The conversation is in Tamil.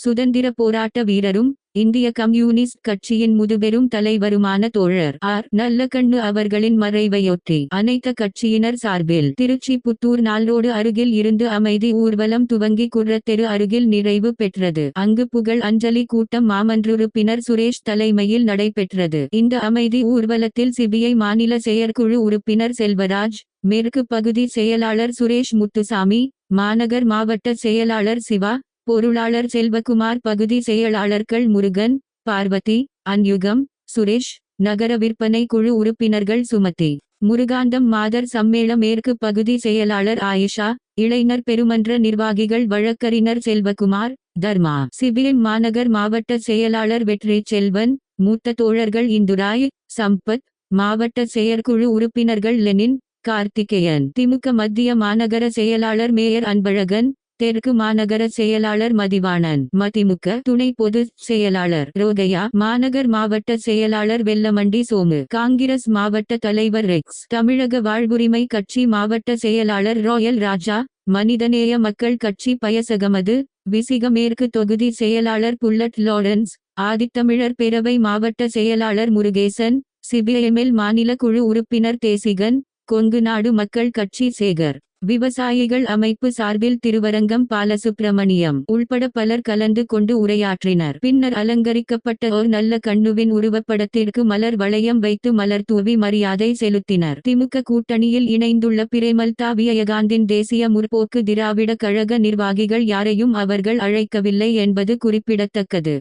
சுதந்திர போராட்ட வீரரும் இந்திய கம்யூனிஸ்ட் கட்சியின் முதுபெரும் தலைவருமான தோழர் ஆர். நல்லகண்ணு அவர்களின் மறைவையொட்டி அனைத்து கட்சியினர் சார்பில் திருச்சி புத்தூர் நாளோடு அருகில் இருந்து அமைதி ஊர்வலம் துவங்கி குர்ரத்தெரு அருகில் நிறைவு பெற்றது. அங்கு புகழ் அஞ்சலி கூட்டம் மாமன்றுறுப்பினர் சுரேஷ் தலைமையில் நடைபெற்றது. இந்த அமைதி ஊர்வலத்தில் சிபிஐ மாநில செயற்குழு உறுப்பினர் செல்வராஜ், மேற்கு பகுதி செயலாளர் சுரேஷ் முத்துசாமி, மாநகர் மாவட்ட செயலாளர் சிவா, பொருளாளர் செல்வகுமார், பகுதி செயலாளர்கள் முருகன், பார்வதி, அன்யுகம், சுரேஷ், நகர விற்பனை குழு உறுப்பினர்கள் சுமதி, முருகாந்தம், மாதர் சம்மேள மேற்கு பகுதி செயலாளர் ஆயிஷா, இளைஞர் பெருமன்ற நிர்வாகிகள் வழக்கறிஞர் செல்வகுமார், தர்மா, சிபிஎம் மாநகர் மாவட்ட செயலாளர் வெற்றி செல்வன், மூத்த தோழர்கள் இந்துராய், சம்பத், மாவட்ட செயற்குழு உறுப்பினர்கள் லெனின், கார்த்திகேயன், திமுக மத்திய மாநகர செயலாளர் மேயர் அன்பழகன், தெற்கு மாநகர செயலாளர் மதிவாணன், மதிமுக துணை பொதுச் செயலாளர் ரோகையா, மாநகர் மாவட்ட செயலாளர் வெல்லமண்டி சோமு, காங்கிரஸ் மாவட்ட தலைவர் ரெக்ஸ், தமிழக வாழ்வுரிமை கட்சி மாவட்ட செயலாளர் ராயல் ராஜா, மனிதநேய மக்கள் கட்சி பயசகமது, விசிக மேற்கு தொகுதி செயலாளர் புல்லட் லாரன்ஸ், ஆதித்தமிழர் பேரவை மாவட்ட செயலாளர் முருகேசன், சிபிஎம்எல் மாநில குழு உறுப்பினர் தேசிகன், கொங்கு நாடு மக்கள் கட்சி சேகர், விவசாயிகள் அமைப்பு சார்பில் திருவரங்கம் பாலசுப்பிரமணியம் உள்பட பலர் கலந்து கொண்டு உரையாற்றினர். பின்னர் அலங்கரிக்கப்பட்ட ஓர் நல்ல கண்ணுவின் உருவப்படத்திற்கு மலர் வளையம் வைத்து மலர் தூவி மரியாதை செலுத்தினர். திமுக கூட்டணியில் இணைந்துள்ள பிரேமல்தா விஜயகாந்தின் தேசிய முற்போக்கு திராவிட கழக நிர்வாகிகள் யாரையும் அவர்கள் அழைக்கவில்லை என்பது குறிப்பிடத்தக்கது.